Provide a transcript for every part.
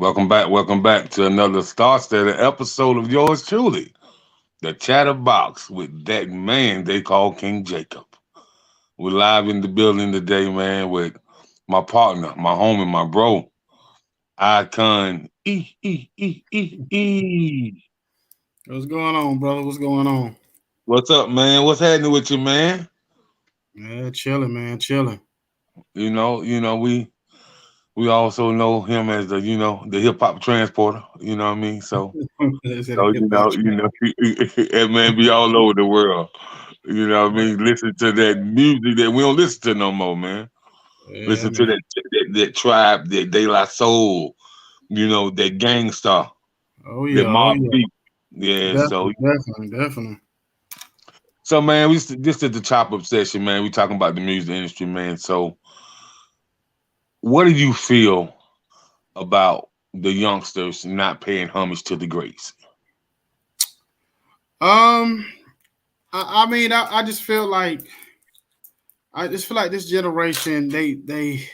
Welcome back to another Star Study episode of yours truly, the Chatterbox with that man they call King Jacob. We're live in the building today, man, with my partner, my homie, my bro, Icon E. What's going on, brother? What's going on? What's up, man? What's happening with you, man? Yeah, chilling, man, chilling. We also know him as the hip hop transporter. You know what I mean? So Is it a so hip hop track? that man be all over the world. You know what I mean? Listen to that music that we don't listen to no more, man. Yeah, Listen to man. that tribe, that De La Soul, that gangsta, Oh that yeah, oh mob yeah. deep. Yeah, so Definitely. so man, this is the chop up session, man. We talking about the music industry, man. So what do you feel about the youngsters not paying homage to the greats? Um, I just feel like this generation, they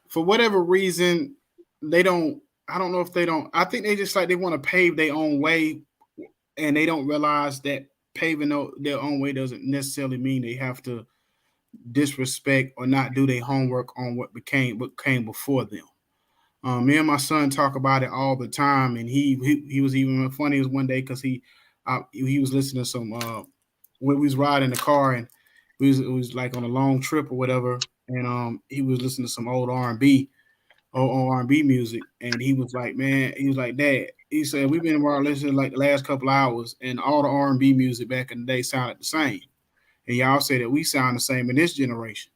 for whatever reason, they don't. I don't know if they don't. I think they just like they want to pave their own way, and they don't realize that paving their own way doesn't necessarily mean they have to disrespect or not do their homework on what came before them. Me and my son talk about it all the time, and he was even funny as one day because he was listening to some when we was riding the car and it was like on a long trip or whatever, and he was listening to some old R&B music, and he was like, man, he was like, Dad, he said we've been around listening like the last couple hours, and all the R&B music back in the day sounded the same, and y'all say that we sound the same in this generation.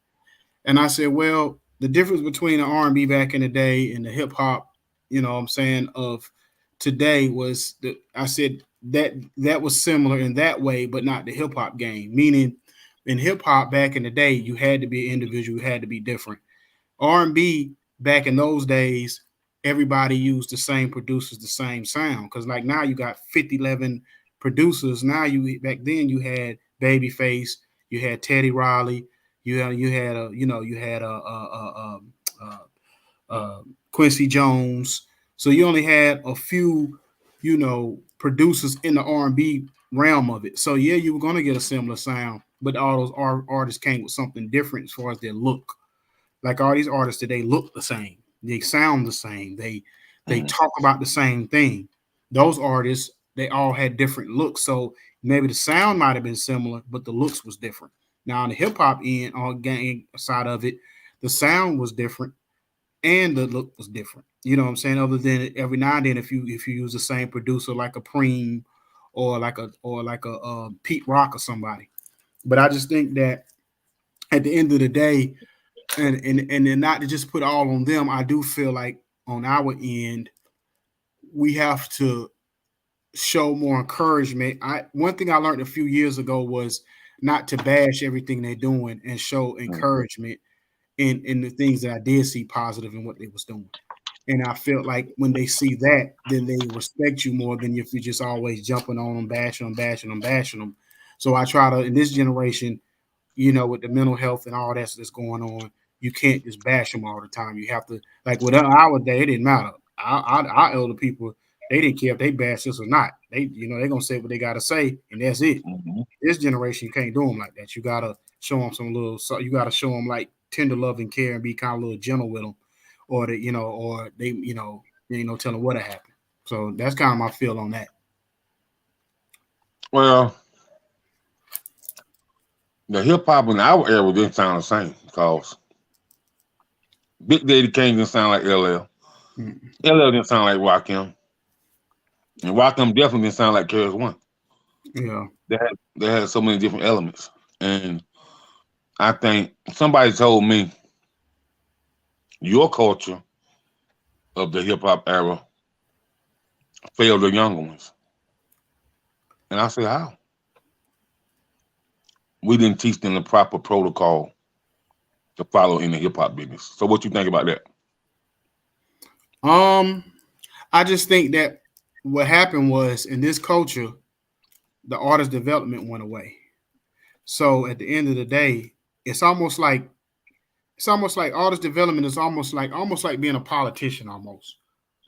And I said, well, the difference between the R&B back in the day and the hip hop, what I'm saying, of today was that I said that was similar in that way, but not the hip hop game. Meaning, in hip hop back in the day, you had to be an individual, you had to be different. R&B back in those days, everybody used the same producers, the same sound. Because like now you got 50, 11 producers. Now back then you had Babyface, you had Teddy Riley, you had Quincy Jones. So you only had a few, producers in the R&B realm of it. So yeah, you were gonna get a similar sound, but all those artists came with something different as far as their look. Like all these artists today look the same, they sound the same, they Mhm. talk about the same thing. Those artists, they all had different looks, so maybe the sound might have been similar, but the looks was different. Now on the hip hop end, on gang side of it, the sound was different and the look was different. You know what I'm saying? Other than every now and then, if you use the same producer like a Preem or like a Pete Rock or somebody. But I just think that at the end of the day, and then not to just put all on them, I do feel like on our end we have to show more encouragement. I One thing I learned a few years ago was not to bash everything they're doing and show encouragement in the things that I did see positive in what they was doing. And I felt like when they see that, then they respect you more than if you're just always jumping on them, bashing them. So I try to in this generation, with the mental health and all that's going on, you can't just bash them all the time. You have to, like with our day, it didn't matter. Our elder people, they didn't care if they bashed us or not. They're gonna say what they gotta say, and that's it. Mhm. This generation, you can't do them like that. You gotta show them some little. So you gotta show them like tender love and care, and be kind of a little gentle with them, or they, you ain't no telling what'll happen. So that's kind of my feel on that. Well, the hip hop in our era didn't sound the same because Big Daddy Kane didn't sound like LL. Mm. LL didn't sound like Rakim. And Rakim definitely didn't sound like KRS One. Yeah. They had so many different elements. And I think somebody told me your culture of the hip hop era failed the younger ones. And I said, how? We didn't teach them the proper protocol to follow in the hip hop business. So what you think about that? Um, I just think that what happened was in this culture, the artist development went away. So at the end of the day, it's almost like artist development is almost like being a politician almost.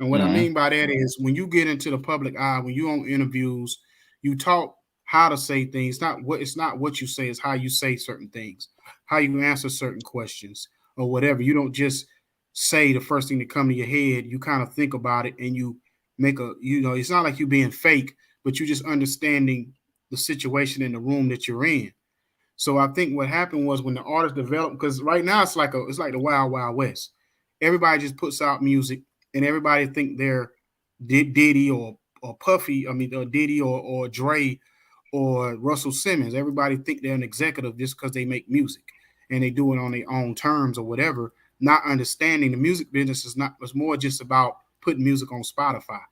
And what I Mm-hmm. mean by that is when you get into the public eye, when you on interviews, you talk how to say things. It's not what you say, it's how you say certain things, how you answer certain questions or whatever. You don't just say the first thing that come to your head. You kind of think about it and you make it's not like you being fake, but you just understanding the situation in the room that you're in. So I think what happened was when the artist developed, because right now it's like the wild wild west. Everybody just puts out music, and everybody think they're Diddy or Puffy. I mean, or Diddy or Dre or Russell Simmons. Everybody think they're an executive just because they make music and they do it on their own terms or whatever. Not understanding the music business is not. It's more just about putting music on Spotify.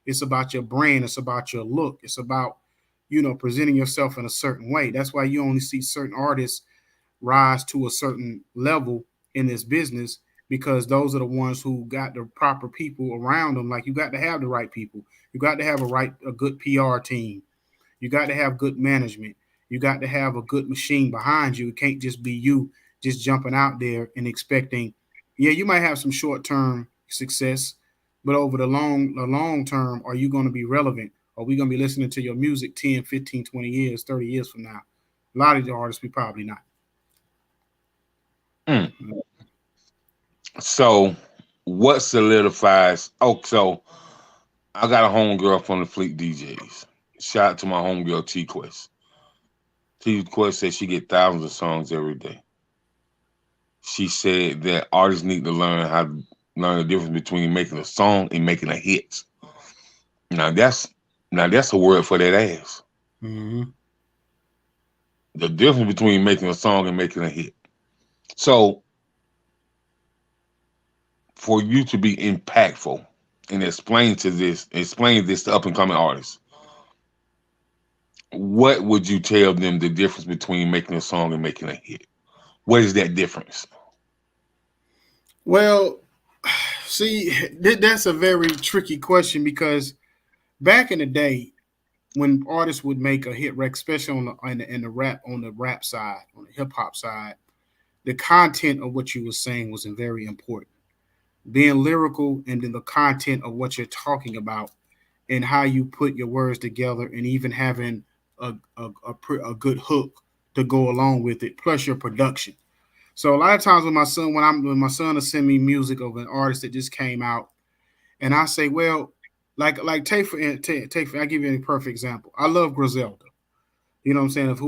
It's about your brand. It's about your look. It's about presenting yourself in a certain way. That's why you only see certain artists rise to a certain level in this business because those are the ones who got the proper people around them. Like you got to have the right people. You got to have a good PR team. You got to have good management. You got to have a good machine behind you. It can't just be you just jumping out there and expecting, yeah, you might have some short-term success, but over the long term, are you going to be relevant? Are we going to be listening to your music 10, 15, 20 years, 30 years from now? A lot of the artists, we probably not. Mm. So, what solidifies? Oh, so I got a homegirl from the Fleet DJs. Shout out to my homegirl T Quest. T Quest said she get thousands of songs every day. She said that artists need to learn the difference between making a song and making a hit. Now that's a word for that ass. Mm-hmm. The difference between making a song and making a hit. So for you to be impactful and explain this to up and coming artists, what would you tell them the difference between making a song and making a hit? What is that difference? Well, see, that's a very tricky question because back in the day, when artists would make a hit record, especially in the rap side, on the hip hop side, the content of what you were saying was very important. Being lyrical and then the content of what you're talking about and how you put your words together and even having a good hook to go along with it, plus your production. So a lot of times when my son will send me music of an artist that just came out, and I say, well, take for I give you a perfect example. I love Griselda. You know what I'm saying? If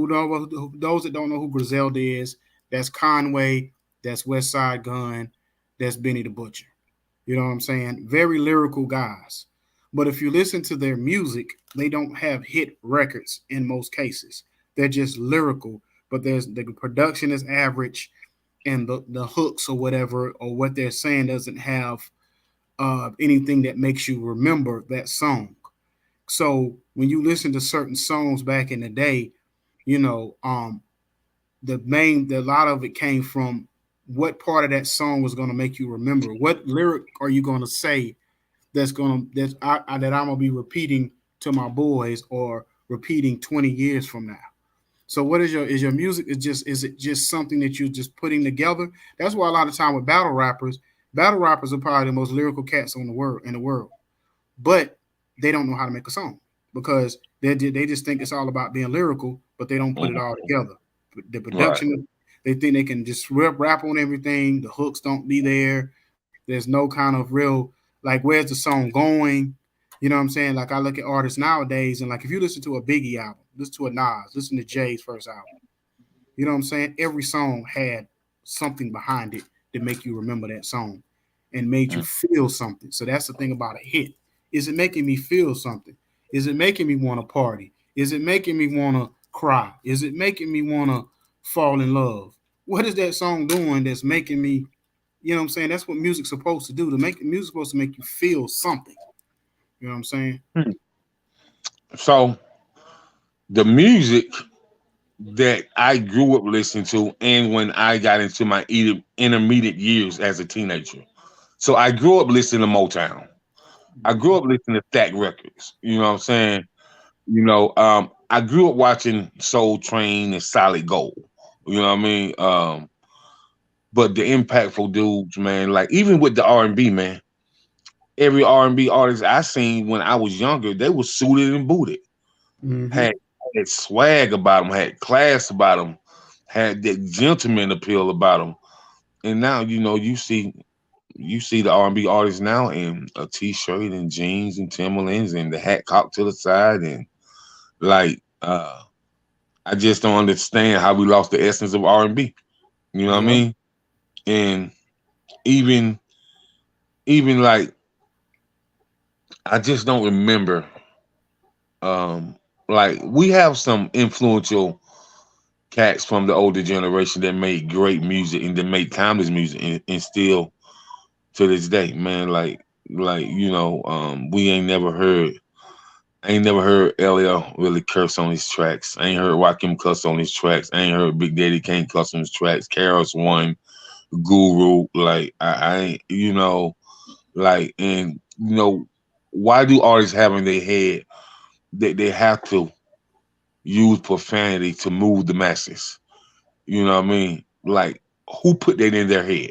those that don't know who Griselda is, that's Conway, that's West Side Gun, that's Benny the Butcher. You know what I'm saying? Very lyrical guys. But if you listen to their music, they don't have hit records in most cases. They're just lyrical, but the production is average, and the hooks or whatever or what they're saying doesn't have anything that makes you remember that song. So when you listen to certain songs back in the day, you know, a lot of it came from what part of that song was going to make you remember. What lyric are you going to say that I'm gonna be repeating to my boys or repeating 20 years from now? So what is your music? Is it just something that you're just putting together? That's why a lot of time with battle rappers are probably the most lyrical cats in the world, but they don't know how to make a song because they just think it's all about being lyrical, but they don't put it all together. The production, right. They think they can just rap on everything. The hooks don't be there. There's no kind of real like where's the song going? You know what I'm saying? Like I look at artists nowadays, and like if you listen to a Biggie album, listen to a Nas, listen to Jay's first album. You know what I'm saying? Every song had something behind it to make you remember that song and made you feel something. So that's the thing about a hit. Is it making me feel something? Is it making me want to party? Is it making me want to cry? Is it making me want to fall in love? What is that song doing that's making me, you know what I'm saying? That's what music's supposed to do. Music's supposed to make you feel something. You know what I'm saying? So the music that I grew up listening to and when I got into my intermediate years as a teenager. So I grew up listening to Motown. I grew up listening to Stack Records. You know what I'm saying? I grew up watching Soul Train and Solid Gold. You know what I mean? But the impactful dudes, man, like even with the R&B, man, every R&B artist I seen when I was younger, they were suited and booted, Mm-hmm. had swag about them, had class about them, had that gentleman appeal about them. And now you see the R&B artists now in a t-shirt and jeans and Timberlands and the hat cocked to the side and like I just don't understand how we lost the essence of R&B. You know what I Yeah. mean? And even even like I just don't remember. Um, like we have some influential cats from the older generation that made great music and that made timeless music and still to this day, man. We ain't never heard LL really curse on his tracks. I ain't heard Rakim cuss on his tracks. I ain't heard Big Daddy Kane cuss on his tracks. Karis One, Guru, like I ain't, and why do artists have in their head that they have to use profanity to move the masses? You know what I mean? Like, who put that in their head?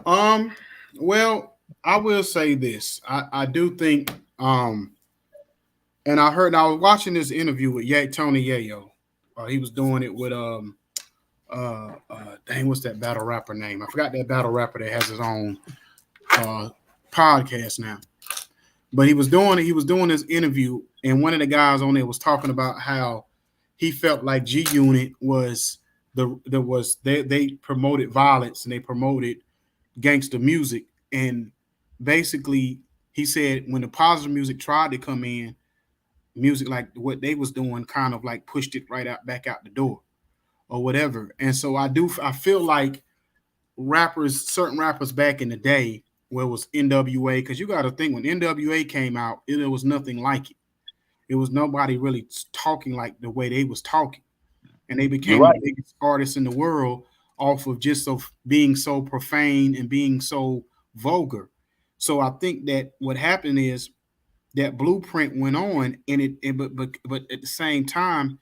Um. Well, I will say this. I do think. And I was watching this interview with Tony Yayo. He was doing it with dang, what's that battle rapper name? I forgot that battle rapper that has his own uh podcast now. But he was doing this interview, and one of the guys on there was talking about how he felt like G Unit was they promoted violence and they promoted gangster music, and basically he said when the positive music tried to come in, music like what they was doing kind of like pushed it right out back out the door or whatever. And so I feel like certain rappers back in the day where it was NWA, because you got to think when NWA came out, it was nothing like it. It was nobody really talking like the way they was talking, and they You're became the right. biggest artists in the world off of just of being so profane and being so vulgar. So I think that what happened is that blueprint went on, and but at the same time,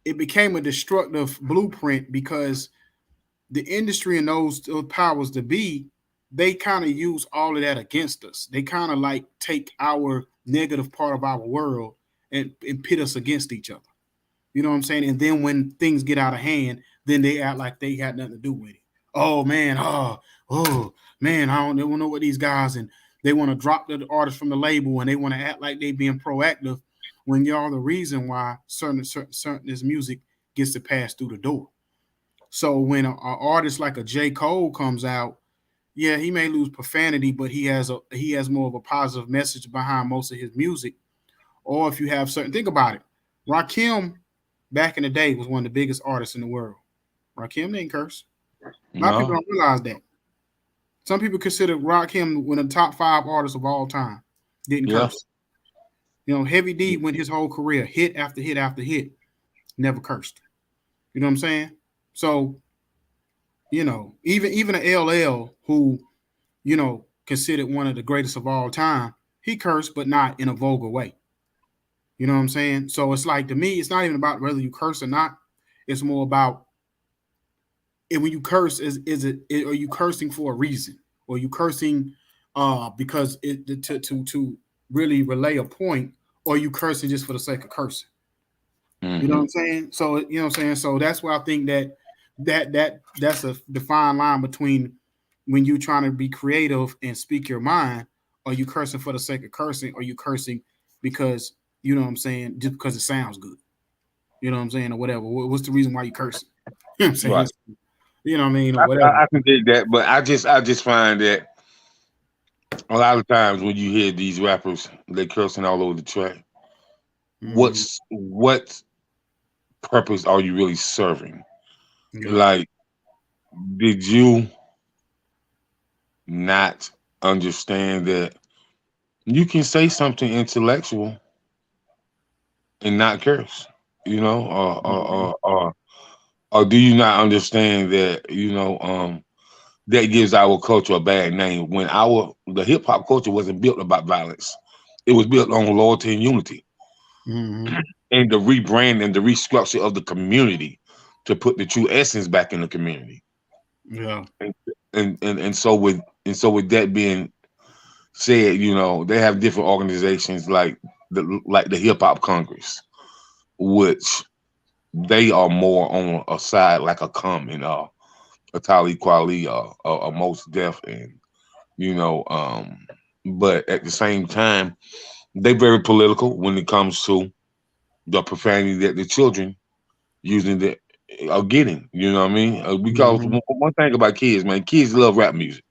it became a destructive blueprint because the industry and those powers to be, they kind of use all of that against us. They kind of like take our negative part of our world and pit us against each other. You know what I'm saying? And then when things get out of hand, then they act like they had nothing to do with it. Oh man, oh man, I don't know what these guys, and they want to drop the artist from the label and they want to act like they being proactive when y'all the reason why certain this music gets to pass through the door. So when an artist like a J. Cole comes out, yeah, he may lose profanity, but he has more of a positive message behind most of his music. Or if you have certain, think about it. Rakim back in the day was one of the biggest artists in the world. Rakim didn't curse. A lot of people No. don't realize that. Some people consider Rakim one of the top 5 artists of all time. Didn't Yeah. curse. You know, Heavy D went his whole career hit after hit after hit, never cursed. You know what I'm saying? So even an LL who considered one of the greatest of all time, he cursed, but not in a vulgar way. You know what I'm saying? So it's like to me, it's not even about whether you curse or not. It's more about when you curse, are you cursing for a reason, or are you cursing because to really relay a point, or are you cursing just for the sake of cursing? You know what Hmm. I'm saying? So you know what I'm saying. So that's why I think that's a defined line between when you're trying to be creative and speak your mind. Are you cursing for the sake of cursing? Or are you cursing because you know what I'm saying, just because it sounds good? You know what I'm saying, or whatever. What's the reason why you cursing? You know what I'm saying? Right. You know what I mean, or I, whatever. I, I can dig that, but I just find that a lot of times when you hear these rappers, they cursing all over the track. Mm-hmm. What purpose are you really serving? Yeah. Like, did you not understand that you can say something intellectual and not curse? You know, Mm-hmm. or do you not understand that that gives our culture a bad name when the hip hop culture wasn't built about violence. It was built on loyalty and unity Mm-hmm. and the rebrand and the restructure of the community to put the true essence back in the community. Yeah. And so with And so with that being said, they have different organizations like the Hip Hop Congress, which they are more on a side like a Common, a Talib Kweli, a Most Def, and you know, but at the same time, they very political when it comes to the profanity that the children using the are getting. You know what I mean? Because Mm-hmm. one thing about kids, man, kids love rap music.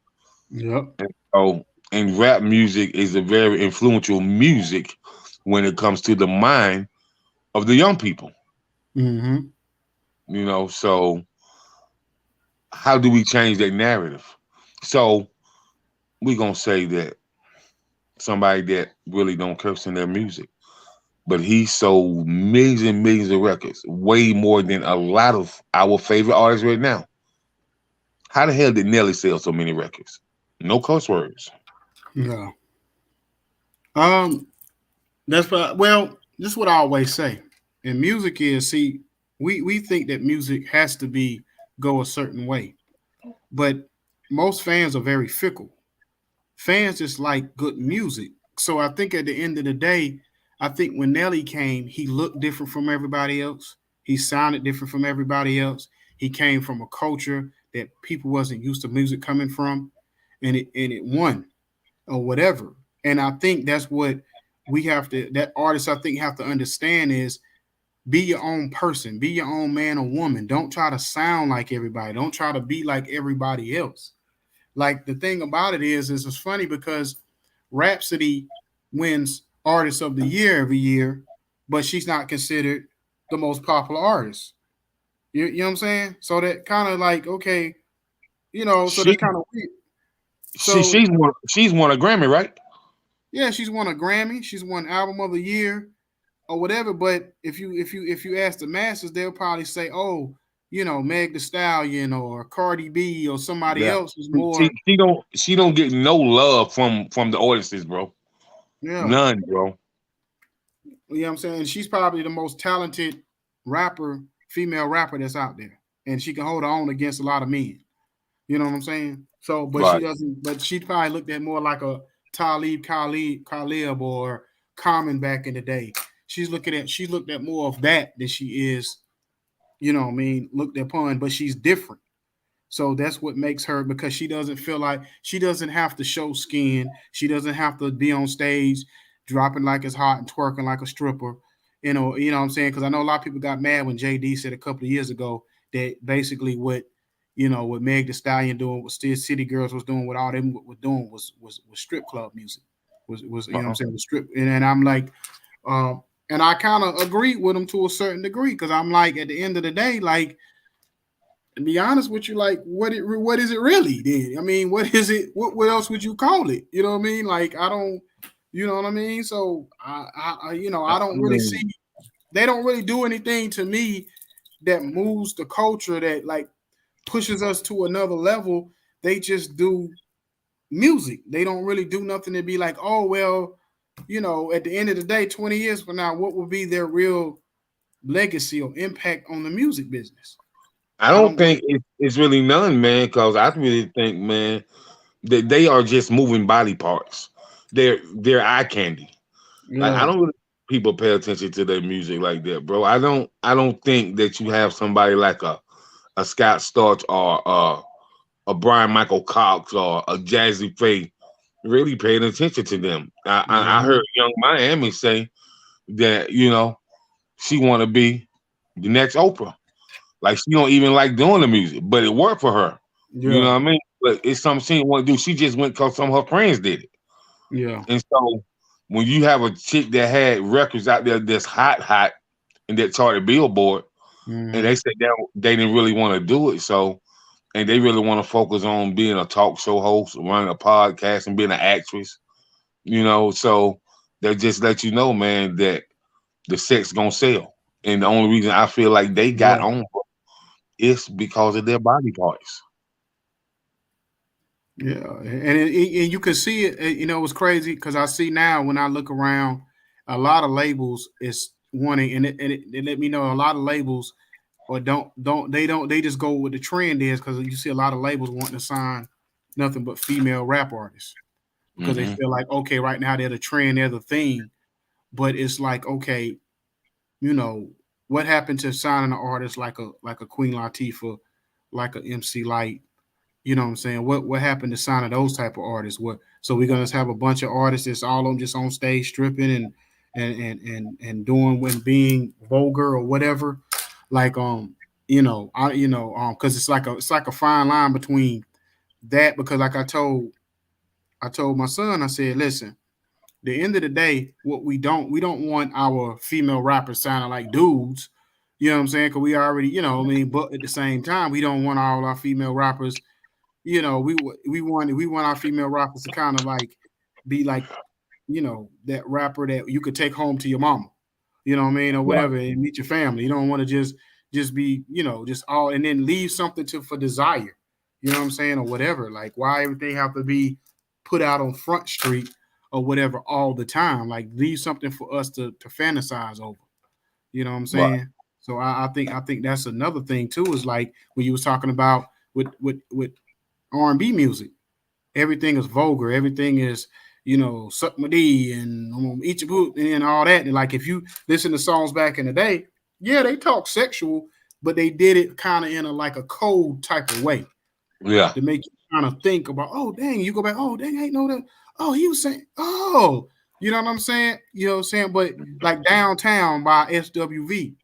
Yep. So, and rap music is a very influential music when it comes to the mind of the young people. Mm-hmm. So how do we change that narrative? So we gonna say that somebody that really don't curse in their music, but he sold millions and millions of records, way more than a lot of our favorite artists right now. How the hell did Nelly sell so many records? No cuss words. Yeah. Um. This is what I always say. And music is, see, we think that music has to be go a certain way, but most fans are very fickle. Fans just like good music. So I think at the end of the day, I think when Nelly came, he looked different from everybody else. He sounded different from everybody else. He came from a culture that people wasn't used to music coming from, and it won or whatever. And I think that's what we have to. That artists I think have to understand is be your own person, be your own man or woman. Don't try to sound like everybody. Don't try to be like everybody else. Like the thing about it is it's funny because Rhapsody wins Artist of the Year every year, but she's not considered the most popular artist. You know what I'm saying? So that kind of like okay, so She that's kind of weird. she So she's won a Grammy, right? yeah, she's won a Grammy, she's won Album of the Year or whatever. But if you ask the masses, they'll probably say, oh, Meg The Stallion or Cardi B or somebody Yeah. else is She more. she don't get no love from the audiences, bro. Yeah. None, bro. You know what I'm saying? She's probably the most talented rapper, female rapper that's out there. And she can hold her own against a lot of men. You know what I'm saying? So, but she Right. doesn't, but she probably looked at more like a Khalib or Common back in the day. She looked at more of that than she is, what I mean, looked upon, but she's different. So that's what makes her because she doesn't feel like she doesn't have to show skin. She doesn't have to be on stage dropping like it's hot and twerking like a stripper. You know what I'm saying? Because I know a lot of people got mad when JD said a couple of years ago that basically what Meg The Stallion doing, what Still City Girls was doing, what all them were doing was strip club music. Was you know what I'm Uh-huh. saying? Was strip and I'm like, and I kind of agree with him to a certain degree because I'm like, at the end of the day, like to be honest with you, like what is it really? Then I mean, what is it? What else would you call it? You know what I mean? Like I don't, you know what I mean? So I I don't really see. mean, They don't really do anything to me that moves the culture that like pushes us to another level. They just do music. They don't really do nothing to be like, oh well, at the end of the day, 20 years from now, what will be their real legacy or impact on the music business? I I don't don't really. think it's really none, man. Because I really think, man, that they are just moving body parts. They're eye candy. Like I Yeah. don't really people pay attention to their music like that, bro. I don't think that you have somebody like a Scott Storch or a Brian Michael Cox or a Jazzy Faye really paying attention to them. I Mhm. heard Young Miami say that she want to be the next Oprah. Like she don't even like doing the music, but it worked for her. You know Yeah. what I mean? But it's something she didn't want to do. She just went because some of her friends did it. Yeah. And so when you have a chick that had records out there that's hot, and that charted Billboard, and they Mhm. said that they didn't really want to do it, so and they really want to focus on being a talk show host, running a podcast, and being an actress, so they just let you know, man, that the sex gonna sell. And the only reason I feel like they got Yeah. on is because of their body parts. Yeah. And you can see it. It was crazy because I see now when I look around, a lot of labels is wanting, they let me know a lot of labels or don't they just go with the trend is because you see a lot of labels wanting to sign nothing but female rap artists because they Mm-hmm. feel like, okay, right now they're the trend, they're the thing. But it's like, okay, you know, what happened to signing an artist like a Queen Latifah, like a MC Light? You know what I'm saying? What happened to signing those type of artists? What so we're gonna have a bunch of artists that's all on just on stage stripping and doing when being vulgar or whatever. Like because it's like a fine line between that because like I told my son, I said, listen, the end of the day, what we don't want our female rappers sounding like dudes. You know what I'm saying? Because we already, but at the same time, we don't want all our female rappers. We want our female rappers to kind of like be like, that rapper that you could take home to your mama. You know what I mean, or Right. whatever, and meet your family. You don't want to just be, just all and then leave something to for desire. You know what I'm saying, or whatever. Like, why everything have to be put out on Front Street or whatever all the time? Like, leave something for us to fantasize over. You know what I'm Right. saying? So I think that's another thing too. Is like when you was talking about with R&B music, everything is vulgar. Everything is, suck my D and eat your boot and all that. And like if you listen to songs back in the day, yeah, they talk sexual, but they did it kind of in a like a cold type of way Yeah. to make you kind of think about, oh dang, you go back, oh dang, I ain't know that. Oh, he was saying, oh, you know what I'm saying? You know what I'm saying? But like Downtown by SWV,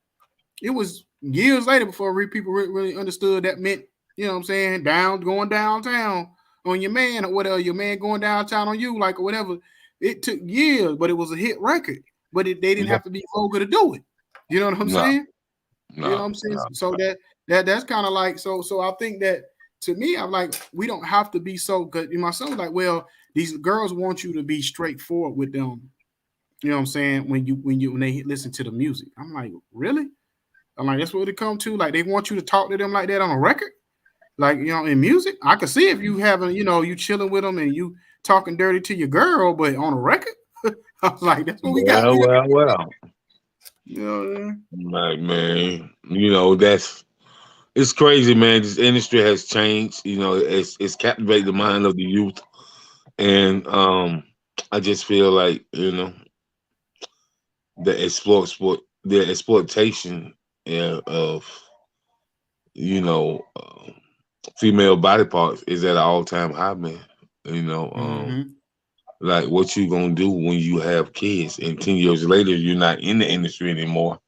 it was years later before people really understood that meant, you know what I'm saying, going downtown on your man or whatever, your man going downtown on you, like or whatever. It took years, but it was a hit record. But they didn't Yeah. have to be vulgar to do it. You know what I'm No. saying? You know what No. I'm saying? No. So that's kind of like so I think that to me, I'm like, we don't have to be so good. My son's like, well, these girls want you to be straightforward with them. You know what I'm saying? When they listen to the music. I'm like, really? I'm like, that's what it come to. Like they want you to talk to them like that on a record, like in music. I could see if you having, you chilling with them and you talking dirty to your girl, but on a record, I was like, that's what we got. Well, well, well. You know, Like, man, it's crazy, man. This industry has changed. It's captivated the mind of the youth, and I just feel like the exploitation, yeah, of you know uh, female body parts is at an all time high, man. You know, um, mm-hmm. like what you gonna do when you have kids, and 10 years later you're not in the industry anymore,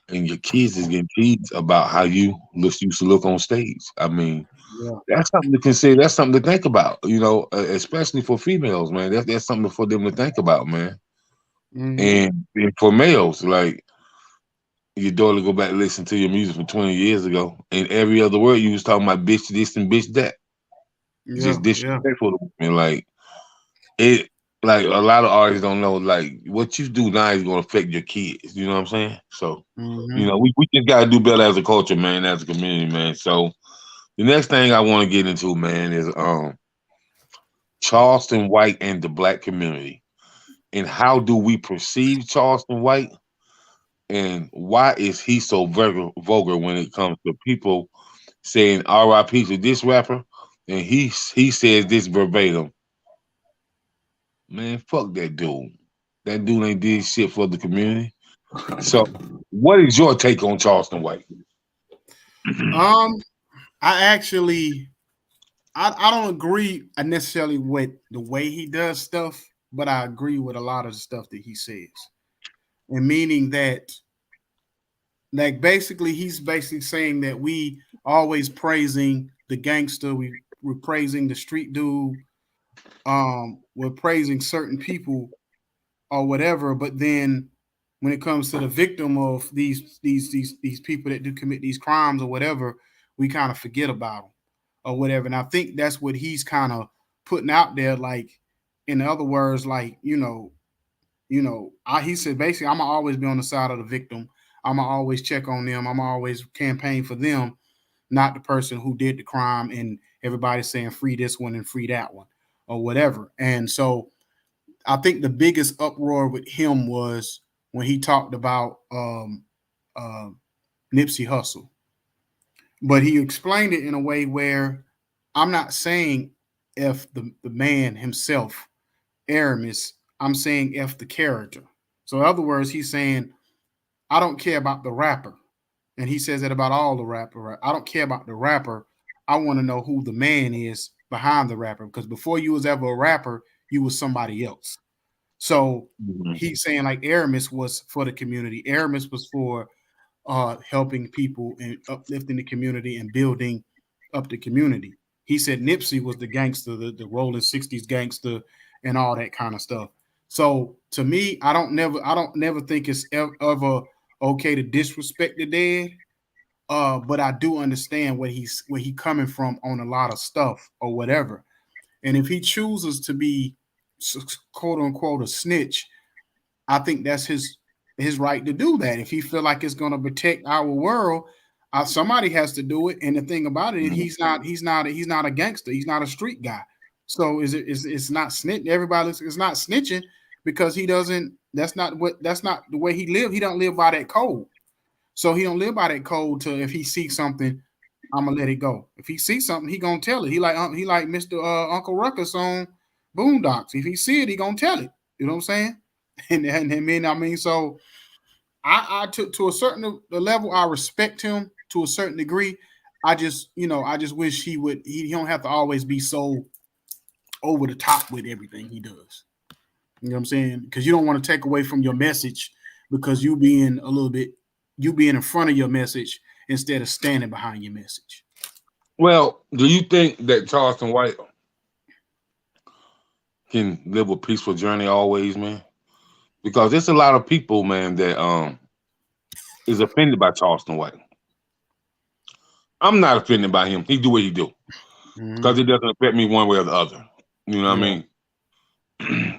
and your kids is getting teased about how you used to look on stage. I mean, Yeah. that's something to consider. That's something to think about. Especially for females, man. That's something for them to think about, man. Mm-hmm. And for males, like your daughter go back and listen to your music from 20 years ago, and every other word you was talking about bitch this and bitch that, Yeah. just Yeah. disrespectful to women. Like it, like a lot of artists don't know, like what you do now is gonna affect your kids. You know what I'm saying? So, Mm-hmm. we just gotta do better as a culture, man, as a community, man. So the next thing I want to get into, man, is Charleston White and the black community, and how do we perceive Charleston White, and why is he so vulgar when it comes to people saying R.I.P. to this rapper, and he says this verbatim. Man, fuck that dude. That dude ain't did shit for the community. So, what is your take on Charleston White? Um, I actually, I don't agree necessarily with the way he does stuff, but I agree with a lot of the stuff that he says, and meaning that, like, basically, he's basically saying that we always praising the gangster, we're praising the street dude, we're praising certain people or whatever, but then when it comes to the victim of these people that do commit these crimes or whatever, we kind of forget about them or whatever. And I think that's what he's kind of putting out there, like, in other words, like, he said basically, I'm gonna always be on the side of the victim. I'm gonna always check on them. I'm gonna always campaign for them, not the person who did the crime. And everybody's saying free this one and free that one or whatever. And so I think the biggest uproar with him was when he talked about uh, Nipsey Hussle, but he explained it in a way where I'm not saying if the man himself, Aramis, I'm saying if the character. So in other words, he's saying, I don't care about the rapper. And he says that about all the rapper. I don't care about the rapper. I want to know who the man is behind the rapper. Because before you was ever a rapper, you was somebody else. So he's saying like Aramis was for the community. Aramis was for helping people and uplifting the community and building up the community. He said Nipsey was the gangster, the rolling 60s gangster and all that kind of stuff. So to me, I don't never think it's ever okay to disrespect the dead. But I do understand where he coming from on a lot of stuff or whatever. And if he chooses to be quote unquote a snitch, I think that's his right to do that. If he feel like it's going to protect our world, somebody has to do it. And the thing about it, he's not a gangster. He's not a street guy. So it's not snitching. Everybody is not snitching because he doesn't. That's not the way he live. He don't live by that code. So he don't live by that code. To if he sees something, I'm gonna let it go. If he sees something, he gonna tell it. He like Mr. Uncle Ruckus on Boondocks. If he see it, he gonna tell it. You know what I'm saying? And I mean, so I to a certain level, I respect him to a certain degree. I just wish he don't have to always be so over the top with everything he does. You know what I'm saying? Because you don't want to take away from your message because you being in front of your message instead of standing behind your message. Well, do you think that Charleston White can live a peaceful journey always, man? Because there's a lot of people, man, that is offended by Charleston White. I'm not offended by him. He do what he do. Because it doesn't affect me one way or the other. You know what I mean?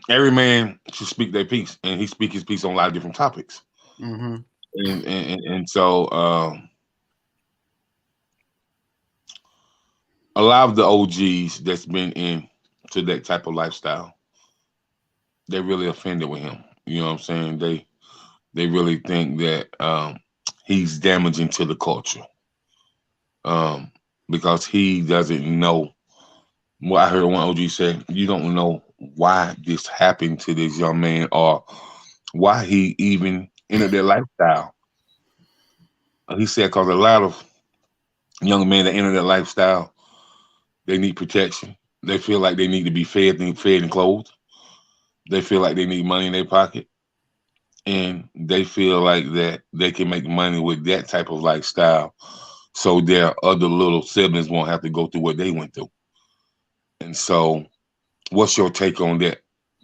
Every man should speak their piece, and he speak his piece on a lot of different topics. And so a lot of the OGs that's been into that type of lifestyle, they're really offended with him. You know what I'm saying? They really think that he's damaging to the culture because he doesn't know. Well, I heard one OG say, you don't know why this happened to this young man or why he even entered that lifestyle. He said because a lot of young men that enter that lifestyle, they need protection. They feel like they need to be fed and clothed. They feel like they need money in their pocket. And they feel like that they can make money with that type of lifestyle so their other little siblings won't have to go through what they went through. And so what's your take on that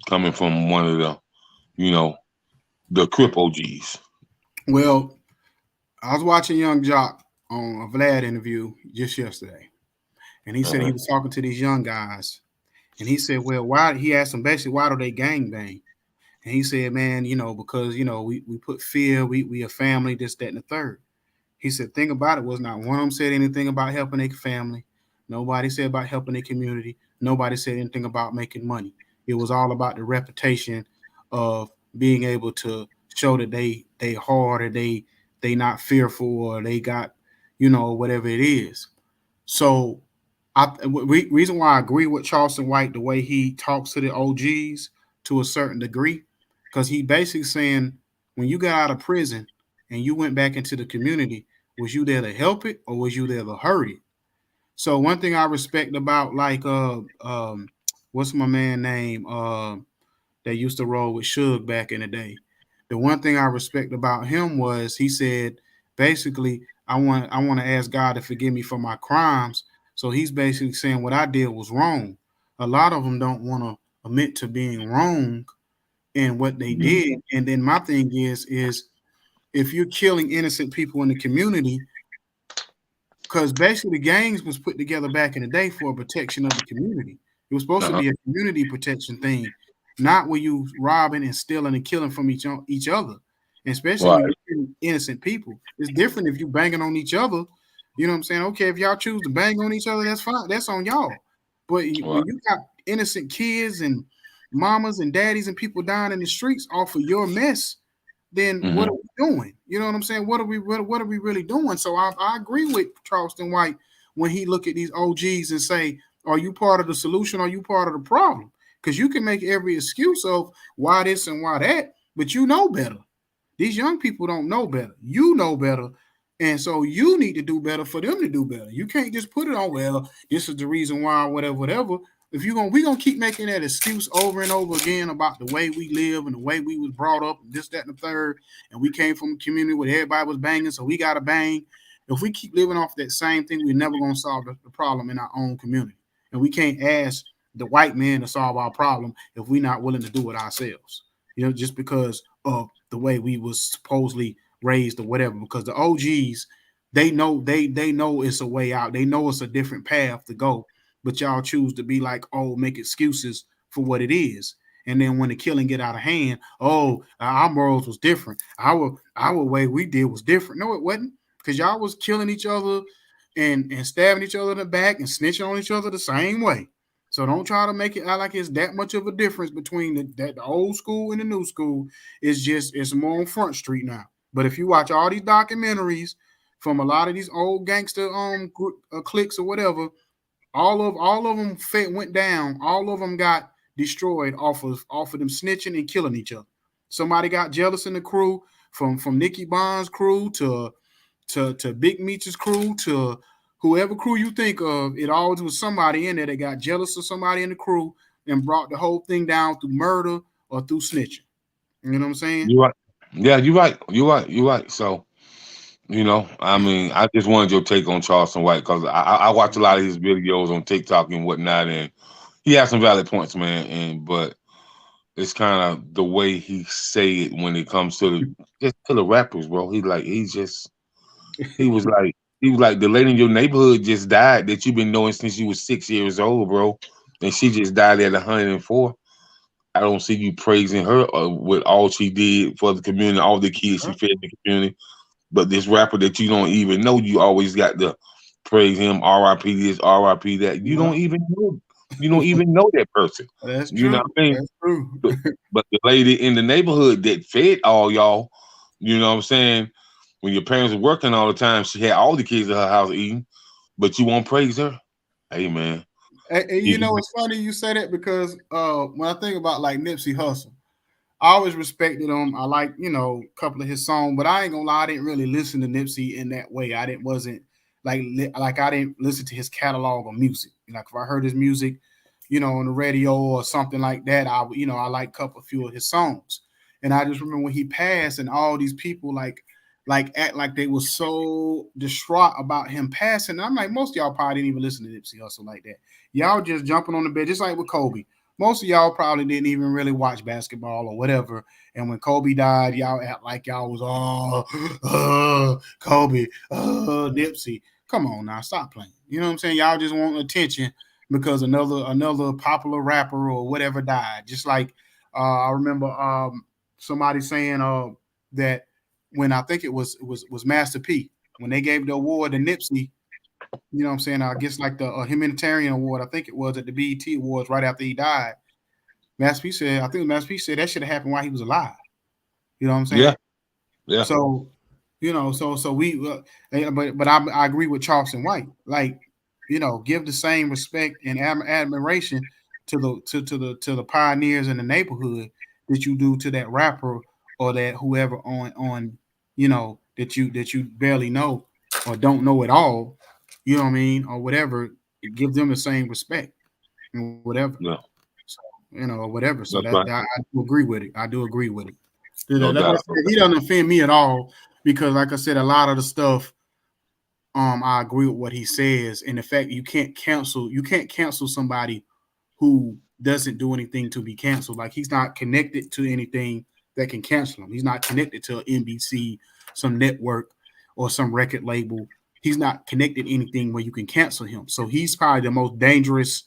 coming from one of the Crip OGs? Well, I was watching Young Jock on a Vlad interview just yesterday. And he said he was talking to these young guys. And he said, well, he asked them basically, why do they gang bang? And he said, man, because, we put fear, we a family, this, that, and the third. He said, thing about it was not one of them said anything about helping their family. Nobody said about helping their community. Nobody said anything about making money. It was all about the reputation of being able to show that they hard or they not fearful or they got, whatever it is. So reason why I agree with Charleston White, the way he talks to the OGs to a certain degree, because he basically saying when you got out of prison and you went back into the community, was you there to help it or was you there to hurt it? So one thing I respect about what's my man name that used to roll with Suge back in the day. The one thing I respect about him was he said basically I want to ask God to forgive me for my crimes. So he's basically saying what I did was wrong. A lot of them don't want to admit to being wrong in what they did. And then my thing is if you're killing innocent people in the community, because basically the gangs was put together back in the day for protection of the community. It was supposed to be a community protection thing, not where you robbing and stealing and killing from each other. And especially when you're killing innocent people. It's different if you banging on each other. You know what I'm saying? Okay, if y'all choose to bang on each other, that's fine. That's on y'all. But when you got innocent kids and mamas and daddies and people dying in the streets off of your mess, then what are we doing? You know what I'm saying? What are we really doing? So I agree with Charleston White when he look at these OGs and say, are you part of the solution? Or are you part of the problem? Because you can make every excuse of why this and why that, but you know better. These young people don't know better. You know better. And so you need to do better for them to do better. You can't just put it on, well, this is the reason why, whatever, whatever. If you're gonna we're gonna keep making that excuse over and over again about the way we live and the way we was brought up, and this, that, and the third, and we came from a community where everybody was banging, so we gotta bang. If we keep living off that same thing, we're never gonna solve the problem in our own community. And we can't ask the white man to solve our problem if we're not willing to do it ourselves. Just because of the way we was supposedly raised or whatever. Because the OGs, they know it's a way out. They know it's a different path to go. But y'all choose to be like, oh, make excuses for what it is. And then when the killing get out of hand, oh, our morals was different. Our way we did was different. No, it wasn't, because y'all was killing each other and stabbing each other in the back and snitching on each other the same way. So don't try to make it out like it's that much of a difference between the old school and the new school. It's more on Front Street now. But if you watch all these documentaries from a lot of these old gangster cliques or whatever, all of them went down. All of them got destroyed off of them snitching and killing each other. Somebody got jealous in the crew, from Nicky Bond's crew to Big Meech's crew to whoever crew you think of. It always was somebody in there that got jealous of somebody in the crew and brought the whole thing down through murder or through snitching. You know what I'm saying? You're right. Yeah, you're right. You're right. So, I mean, I just wanted your take on Charleston White, because I watch a lot of his videos on TikTok and whatnot, and he has some valid points, man. But it's kind of the way he say it when it comes to the rappers, bro. He was like the lady in your neighborhood just died that you've been knowing since you was 6 years old, bro, and she just died at 104. I don't see you praising her with all she did for the community, all the kids she fed the community. But this rapper that you don't even know, you always got to praise him. R.I.P. this, R.I.P. that. You don't even know. You don't even know that person. That's true. You know what I mean? That's true. But the lady in the neighborhood that fed all y'all, you know what I'm saying? When your parents were working all the time, she had all the kids at her house eating, but you won't praise her. Hey, man. And it's funny you say that, because when I think about like Nipsey Hussle, I always respected him. I like, a couple of his songs, but I ain't gonna lie, I didn't really listen to Nipsey in that way. I didn't listen to his catalog of music. Like if I heard his music, on the radio or something like that, I like a few of his songs. And I just remember when he passed, and all these people like act like they were so distraught about him passing. And I'm like, most of y'all probably didn't even listen to Nipsey Hussle like that. Y'all just jumping on the bed, just like with Kobe. Most of y'all probably didn't even really watch basketball or whatever. And when Kobe died, y'all act like y'all was Kobe, Nipsey. Come on now, stop playing. You know what I'm saying? Y'all just want attention because another popular rapper or whatever died. Just like I remember somebody saying that when I think it was Master P, when they gave the award to Nipsey. You know what I'm saying? I guess like the humanitarian award, I think it was at the BET Awards right after he died. Master P said that should have happened while he was alive. You know what I'm saying? Yeah. So, so we, but I agree with Charleston White. Like, give the same respect and admiration to the pioneers in the neighborhood that you do to that rapper or that whoever on that you barely know or don't know at all. You know what I mean, or whatever. Give them the same respect and whatever. Yeah. So, or whatever. So Right. I do agree with it. No like doubt. I said, he doesn't offend me at all, because, like I said, a lot of the stuff, I agree with what he says. And the fact you can't cancel somebody who doesn't do anything to be canceled. Like, he's not connected to anything that can cancel him. He's not connected to NBC, some network, or some record label. He's not connected to anything where you can cancel him. So he's probably the most dangerous.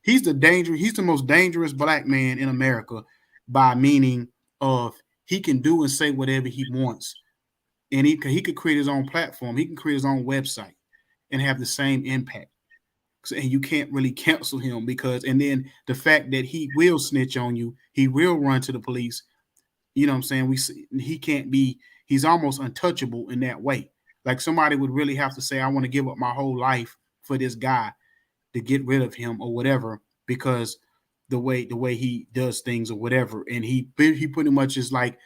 He's the most dangerous black man in America, by meaning of he can do and say whatever he wants. And he could create his own platform. He can create his own website and have the same impact. And you can't really cancel him and then the fact that he will snitch on you, he will run to the police. You know what I'm saying? He's almost untouchable in that way. Like, somebody would really have to say, I want to give up my whole life for this guy to get rid of him or whatever because the way he does things or whatever, and he pretty much is like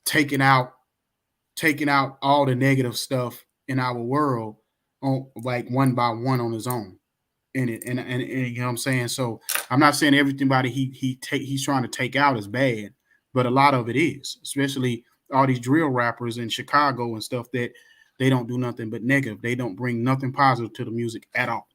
taking out all the negative stuff in our world on like one by one on his own. And you know what I'm saying? So I'm not saying everybody he's trying to take out is bad, but a lot of it is, especially all these drill rappers in Chicago and stuff that they don't do nothing but negative. They don't bring nothing positive to the music at all,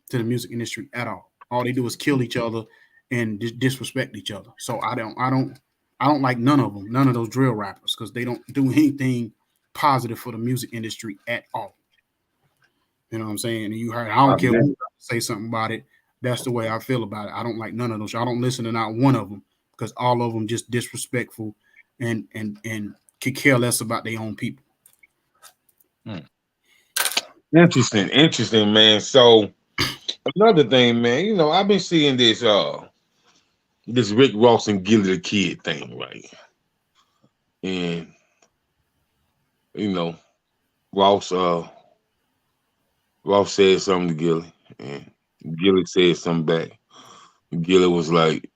to the music industry at all. All they do is kill each other and disrespect each other. So I don't like none of them, none of those drill rappers, because they don't do anything positive for the music industry at all. You know what I'm saying? And you heard, I don't care who say something about it. That's the way I feel about it. I don't like none of those. I don't listen to not one of them because all of them just disrespectful and could care less about their own people. Interesting, man. So another thing, man, you know, I've been seeing this this Rick Ross and Gillie the Kid thing, right? And you know, Ross said something to Gillie, and Gillie said something back. And Gillie was like,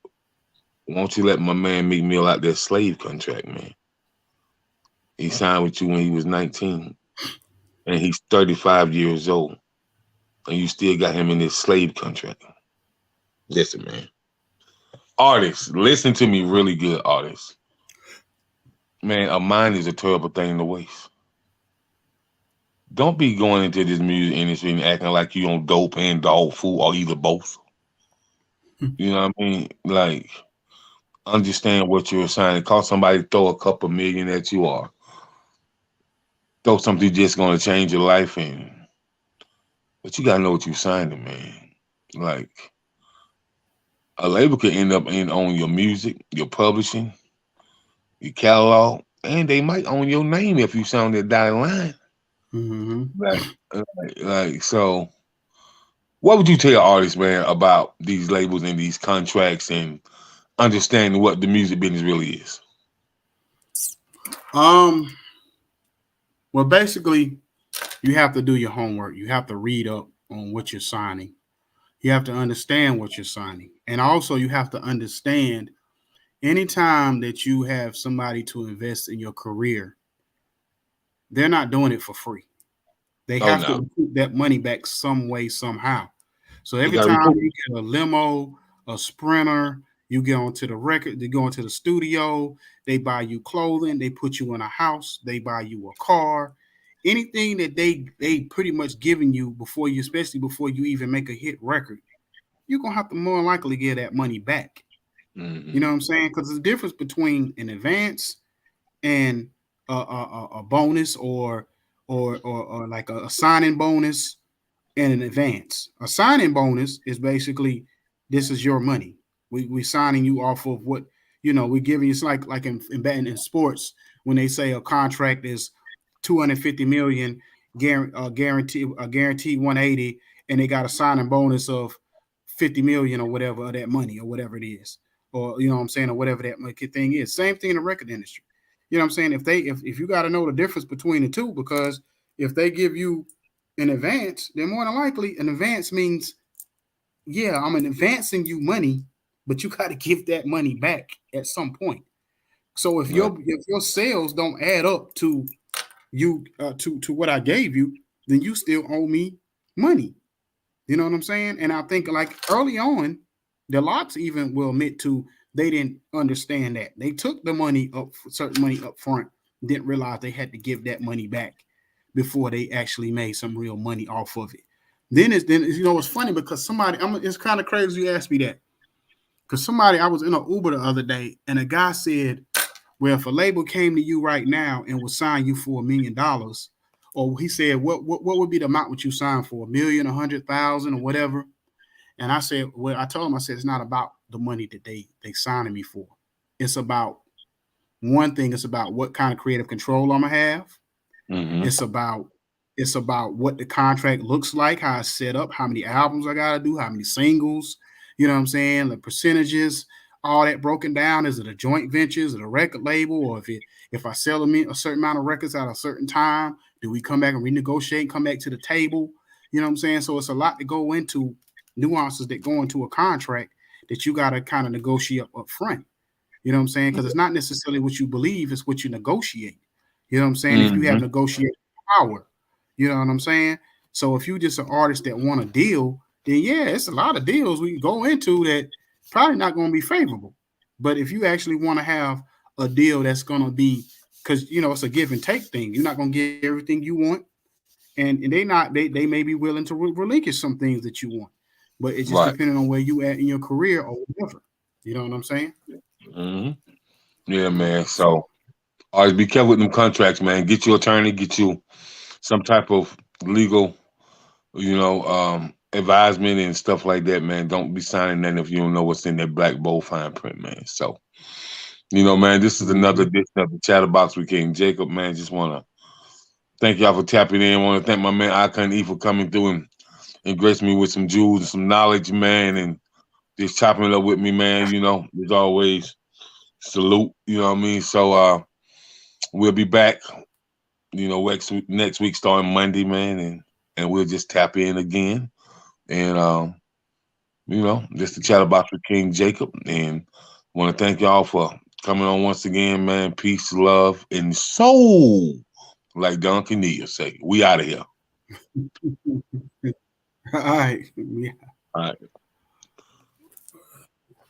"Won't you let my man Meek Mill out that slave contract, man? He signed with you when he was 19, and he's 35 years old, and you still got him in this slave contract." Listen, man. Artists, listen to me really good, artists. Man, a mind is a terrible thing to waste. Don't be going into this music industry and acting like you on dope and dog food or either both. You know what I mean? Like, understand what you're signing. Call somebody to throw a couple million at you or throw something just going to change your life in. But you got to know what you're signing, man. Like, a label could end up on your music, your publishing, your catalog, and they might own your name if you sound that dotted line. Like, so what would you tell artists, man, about these labels and these contracts and understanding what the music business really is? Well, basically, you have to do your homework. You have to read up on what you're signing. You have to understand what you're signing. And also you have to understand anytime that you have somebody to invest in your career, they're not doing it for free. They have to recoup that money back some way, somehow. So every time you get a limo, a Sprinter, you get onto the record, they go into the studio, they buy you clothing, they put you in a house, they buy you a car, anything that they pretty much giving you before you, especially before you even make a hit record, you're gonna have to more likely get that money back. You know what I'm saying? Because there's a difference between an advance and a bonus or like a signing bonus and an advance. A signing bonus is basically, this is your money. We signing you off of what, you know, we giving you. It's like in sports when they say a contract is $250 million, guaranteed 180, and they got a signing bonus of 50 million or whatever of that money or whatever it is, or you know what I'm saying, or whatever that thing is. Same thing in the record industry. You know what I'm saying? If you got to know the difference between the two, because if they give you an advance, then more than likely an advance means, yeah, I'm advancing you money, but you got to give that money back at some point. So if your sales don't add up to you to what I gave you, then you still owe me money. You know what I'm saying? And I think like early on, the Lox even will admit to they didn't understand that. They took the money up, certain money up front, didn't realize they had to give that money back before they actually made some real money off of it. Then you know, it's funny because somebody, it's kind of crazy you asked me that. Because I was in an Uber the other day and a guy said, well, if a label came to you right now and would sign you for $1 million, or he said, what would be the amount would you sign for? $1 million, 100,000 or whatever? And I said, well, I told him, I said, it's not about the money that they signing me for. It's about one thing. It's about what kind of creative control I'm gonna have. It's about what the contract looks like, how it's set up, how many albums I gotta do, how many singles, you know what I'm saying, the percentages, all that broken down. Is it a joint venture? Is it a record label? Or if I sell them a certain amount of records at a certain time, do we come back and renegotiate and come back to the table? You know what I'm saying? So it's a lot to go into, nuances that go into a contract that you got to kind of negotiate up front. You know what I'm saying? Because it's not necessarily what you believe, it's what you negotiate. You know what I'm saying? If you have negotiated power, you know what I'm saying? So if you just an artist that want a deal, then yeah, it's a lot of deals we can go into that probably not going to be favorable. But if you actually want to have a deal that's going to be, because you know it's a give and take thing. You're not going to get everything you want, and they may be willing to relinquish some things that you want, but it's just depending on where you at in your career or whatever. You know what I'm saying? Yeah, man. So always be careful with them contracts, man. Get your attorney, get you some type of legal, advisement and stuff like that, man. Don't be signing that if you don't know what's in that black bold fine print, man. So, man, this is another edition of the Chatterbox with King Jacob, man. Just want to thank y'all for tapping in. Want to thank my man Icon E for coming through and grace me with some jewels and some knowledge, man, and just chopping it up with me, man. As always, salute. You know what I mean? So we'll be back, next week starting Monday, man, and we'll just tap in again. And just the Chatterbox with King Jacob. And want to thank y'all for coming on once again, man. Peace, love, and soul. Like Don Canilla say. We out of here. All right. Yeah. All right.